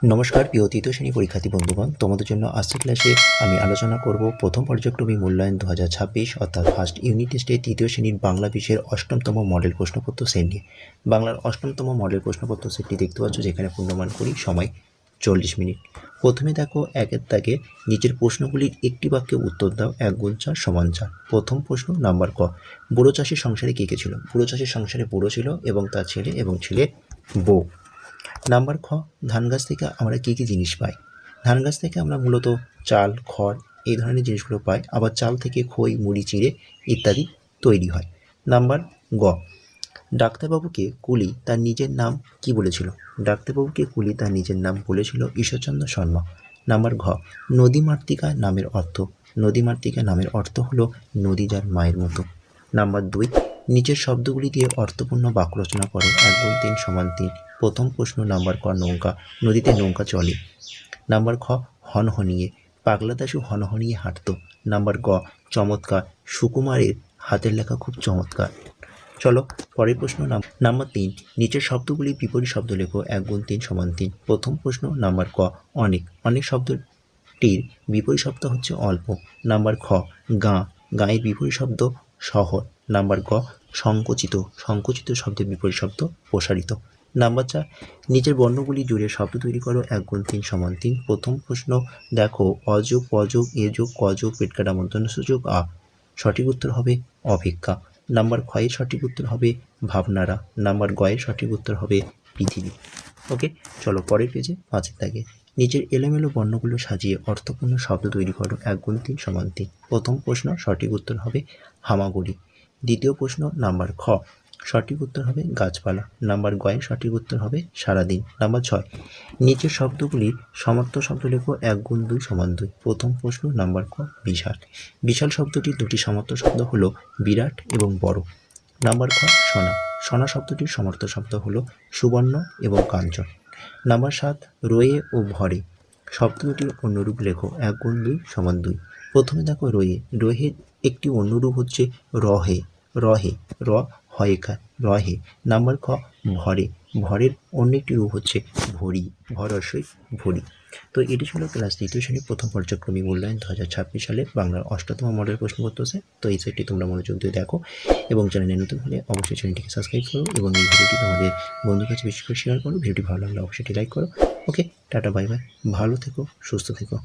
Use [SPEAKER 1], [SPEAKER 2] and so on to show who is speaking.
[SPEAKER 1] নমস্কার প্রিয় তৃতীয় শ্রেণী পরীক্ষার্থী বন্ধুগণ, তোমাদের জন্য আজকের ক্লাসে আমি আলোচনা করব প্রথম পর্যায়ক্রমিক মূল্যায়ন 2026 অর্থাৎ ফার্স্ট ইউনিট টেস্টে তৃতীয় শ্রেণীর বাংলা বিষয়ের অষ্টমতম মডেল প্রশ্নপত্র সেট নিয়ে। বাংলার অষ্টমতম মডেল প্রশ্নপত্র সেটটি দেখতে পাচ্ছ, যেখানে পূর্ণমান করি সময় 40 মিনিট। প্রথমে দেখো একের দাগে নিচের প্রশ্নগুলির একটি বাক্যে উত্তর দাও। 1 গুণ 4 সমান 4। প্রথম প্রশ্ন নাম্বার ক, বুড়ো চাষির সংসারে কে কে ছিল? বুড়ো চাষির সংসারে বুড়ো ছিল এবং তার ছেলে এবং ছেলের বউ। নাম্বার খ, ধান গাছ থেকে আমরা কী কী জিনিস পাই? ধান গাছ থেকে আমরা মূলত চাল, খড় এই ধরনের জিনিসগুলো পাই। আবার চাল থেকে খই, মুড়ি, চিড়ে ইত্যাদি তৈরি হয়। নাম্বার গ, ডাক্তারবাবুকে কুলি তার নিজের নাম কি বলেছিল? ডাক্তারবাবুকে কুলি তার নিজের নাম বলেছিল ঈশ্বরচন্দ্র শর্মা। নাম্বার ঘ, নদীমাতৃকা নামের অর্থ? নদীমাতৃকা নামের অর্থ হলো নদী যার মায়ের মতো। নাম্বার 2, নিচের শব্দগুলি দিয়ে অর্থপূর্ণ বাক্য রচনা করো। 1 গুণ 3 সমান 3। প্রথম প্রশ্ন নাম্বার ক, নৌকা, নদীতে নৌকা চলে। নাম্বার খ, হনহনিয়ে, পাগলা দাশু হনহনিয়ে হাঁটত। নাম্বার গ, চমৎকার, সুকুমারের হাতের লেখা খুব চমৎকার। চলো পরের প্রশ্ন নাম্বার 3, নিচের শব্দগুলি বিপরীত শব্দ লেখো। 1 গুণ 3 সমান 3। প্রথম প্রশ্ন নাম্বার ক, অনেক, অনেক শব্দটির বিপরীত শব্দ হচ্ছে অল্প। নাম্বার খ, গাঁ, গাঁয়ের বিপরীত শব্দ শহর। নাম্বার গ, সংকুচিত, সংকুচিত শব্দের বিপরীত শব্দ প্রসারিত। নাম্বার 4, নিচের বর্ণগুলি জুড়ে শব্দ তৈরি করো। 1 গুণ 3 সমান 3। প্রথম প্রশ্ন দেখো, অযোগ, পযোগ, এযোগ, কযোগ, পেটকাটা মূর্ধন্যসূচক আ। সঠিক উত্তর হবে অপেক্ষা। নাম্বার খ এর সঠিক উত্তর হবে ভাবনারা। নাম্বার গ এর সঠিক উত্তর হবে পৃথিবী। ওকে, চলো পরের পেজে 5 দাগে নিচের এলোমেলো বর্ণগুলো সাজিয়ে অর্থপূর্ণ শব্দ তৈরি করো। 1 গুণ 3 সমান 3। প্রথম প্রশ্ন সঠিক উত্তর হবে হামাগুড়ি। দ্বিতীয় প্রশ্ন নাম্বার খ, সঠিক উত্তর হবে গাছপালা। নাম্বার গ এর সঠিক উত্তর হবে সারাদিন। নাম্বার 6, নিচের শব্দগুলির সমার্থক শব্দ লেখো। 1 গুণ 2 সমান 2। প্রথম প্রশ্ন নাম্বার ক, বিশাল। বিশাল শব্দটির দুটি সমার্থক শব্দ হলো বিরাট এবং বড়। নাম্বার খ, সোনা। সোনা শব্দটির সমার্থক শব্দ হলো সুবর্ণ এবং কাঞ্চন। নাম্বার 7, রয়ে ও ভরে শব্দ দুটির অন্যরূপ লেখো। 1 গুণ 2 সমান 2। প্রথমে দেখো রয়ে, রহের একটি অন্যরূপ হচ্ছে রহে, রহে, র হয়েকার, রহে। নাম্বার খ, ভরে, ভরের অন্য একটি রূপ হচ্ছে ভরি, ভরসই ভরি। তো এটি ছিল ক্লাস দ্বিতীয় শ্রেণীর প্রথম পর্যায়ক্রমিক মূল্যায়ন 2026 সালে বাংলার অষ্টতম মডেল প্রশ্নপত্র সেট। তো এই সেটটি তোমরা মনোযোগ দিয়ে দেখো এবং চ্যানেলে নতুন হলে অবশ্যই চ্যানেলটিকে সাবস্ক্রাইব করো এবং এই ভিডিওটি তোমাদের বন্ধুর কাছে বেশি করে শেয়ার করো। ভিডিওটি ভালো লাগলে অবশ্যই লাইক করো। ওকে, টাটা, বাই বাই, ভালো থেকো, সুস্থ থেকো।